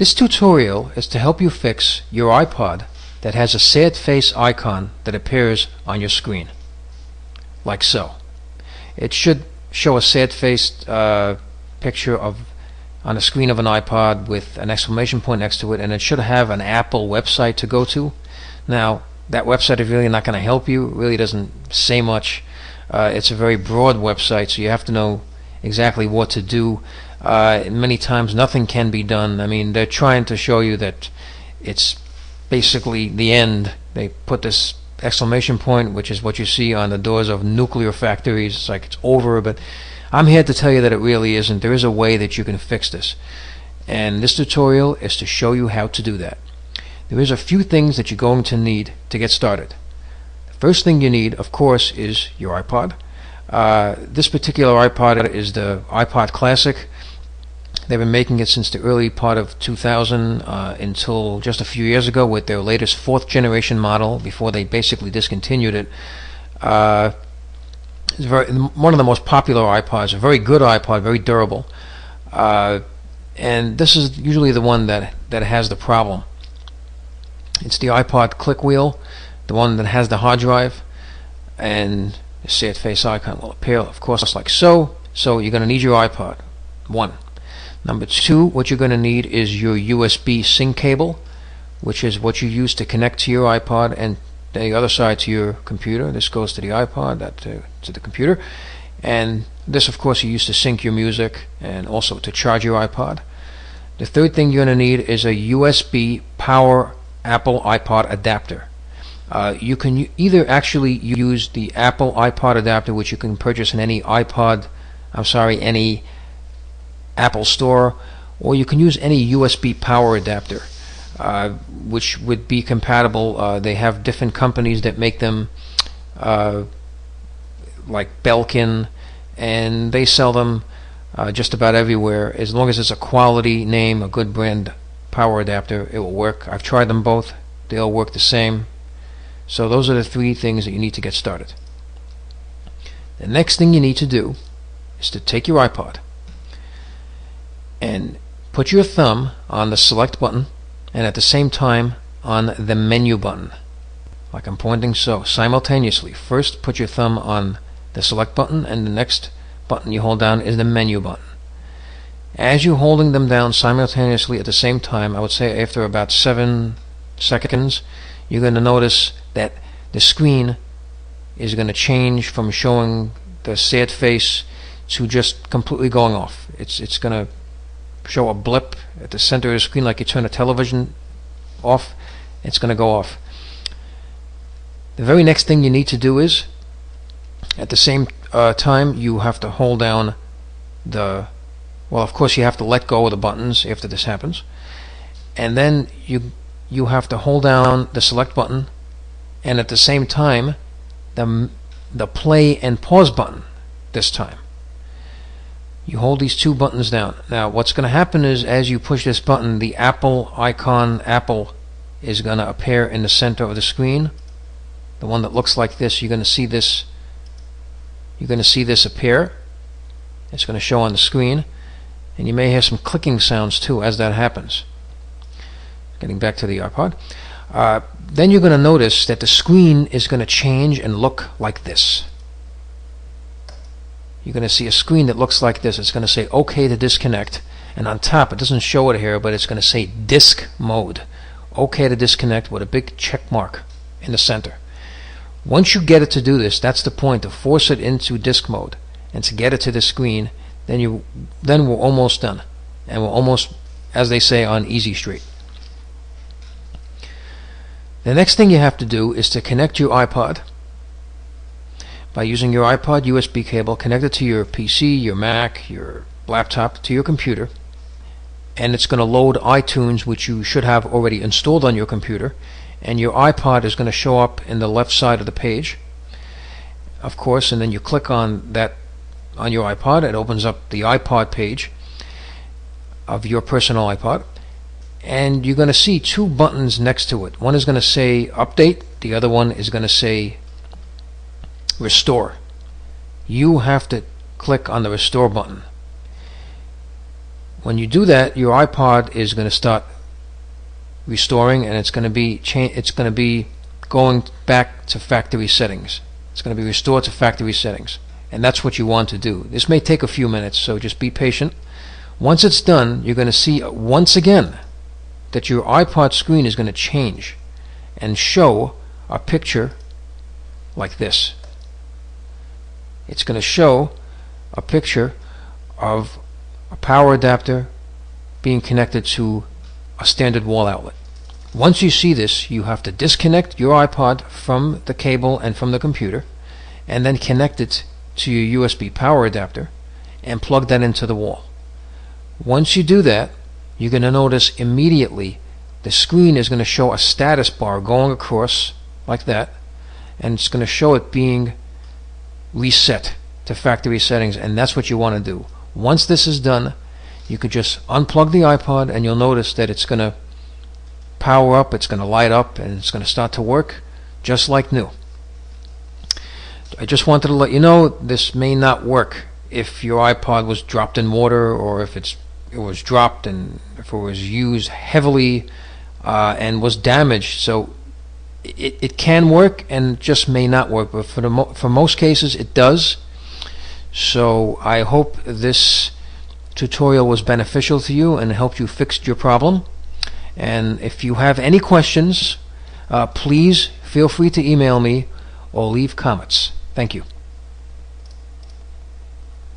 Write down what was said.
This tutorial is to help you fix your iPod that has a sad face icon that appears on your screen, like so. It should show a sad-faced picture on the screen of an iPod with an exclamation point next to it, and it should have an Apple website to go to. Now, that website is really not going to help you. It really doesn't say much. It's a very broad website, so you have to know exactly what to do. Many times nothing can be done. I mean, they're trying to show you that it's basically the end. They put this exclamation point, which is what you see on the doors of nuclear factories. It's like it's over, but I'm here to tell you that it really isn't. There is a way that you can fix this, and this tutorial is to show you how to do that. There is a few things that you're going to need to get started. The first thing you need, of course, is your iPod. This particular iPod is the iPod Classic. They've been making it since the early part of 2000 until just a few years ago with their latest 4th generation model before they basically discontinued it. It's one of the most popular iPods, a very good iPod, very durable. And this is usually the one that has the problem. It's the iPod click wheel, the one that has the hard drive, and the sad face icon will appear, of course, like so. So you're going to need your iPod. One. Number two, what you're going to need is your USB sync cable, which is what you use to connect to your iPod and the other side to your computer. This goes to the iPod, that to the computer, and this, of course, you use to sync your music and also to charge your iPod. The third thing you're going to need is a USB power Apple iPod adapter. You can either actually use the Apple iPod adapter, which you can purchase in any any Apple store, or you can use any USB power adapter, which would be compatible. They have different companies that make them, like Belkin, and they sell them just about everywhere. As long as it's a quality name, a good brand power adapter, it will work. I've tried them both. They all work the same. So those are the three things that you need to get started. The next thing you need to do is to take your iPod and put your thumb on the select button and at the same time on the menu button, like I'm pointing so, simultaneously. First put your thumb on the select button, and the next button you hold down is the menu button. As you're holding them down simultaneously at the same time, I would say after about 7 seconds, you're going to notice that the screen is going to change from showing the sad face to just completely going off. It's going to show a blip at the center of the screen, like you turn a television off. It's going to go off. The very next thing you need to do is, at the same time, you have to hold down of course you have to let go of the buttons after this happens, and then you have to hold down the select button and at the same time the play and pause button. This time you hold these two buttons down. Now what's going to happen is, as you push this button, the Apple icon, Apple, is going to appear in the center of the screen. The one that looks like this, you're going to see this appear. It's going to show on the screen, and you may hear some clicking sounds too as that happens. Getting back to the iPod, then you're going to notice that the screen is going to change and look like this. You're going to see a screen that looks like this. It's going to say OK to disconnect, and on top, it doesn't show it here, but it's going to say disk mode. OK to disconnect with a big check mark in the center. Once you get it to do this, that's the point, to force it into disk mode and to get it to the screen. Then we're almost done, and we're almost, as they say, on easy street. The next thing you have to do is to connect your iPod by using your iPod USB cable, connect it to your PC, your Mac, your laptop, to your computer, and it's going to load iTunes, which you should have already installed on your computer, and your iPod is going to show up in the left side of the page, of course, and then you click on that on your iPod. It opens up the iPod page of your personal iPod, and you're going to see two buttons next to it. One is going to say update, the other one is going to say restore. You have to click on the restore button. when you do that, your iPod is going to start restoring, and it's going to be going back to factory settings. It's going to be restored to factory settings, and that's what you want to do. This may take a few minutes, so just be patient. Once it's done, you're going to see once again that your iPod screen is going to change and show a picture like this. It's going to show a picture of a power adapter being connected to a standard wall outlet. Once you see this, you have to disconnect your iPod from the cable and from the computer, and then connect it to your USB power adapter and plug that into the wall. Once you do that, you're going to notice immediately the screen is going to show a status bar going across like that, and it's going to show it being reset to factory settings, and that's what you want to do. Once this is done, you could just unplug the iPod, and you'll notice that it's going to power up, it's going to light up, and it's going to start to work just like new. I just wanted to let you know this may not work if your iPod was dropped in water, or if it was dropped and if it was used heavily and was damaged. So it can work and just may not work, but for most cases it does. So I hope this tutorial was beneficial to you and helped you fix your problem. And if you have any questions, please feel free to email me or leave comments. Thank you.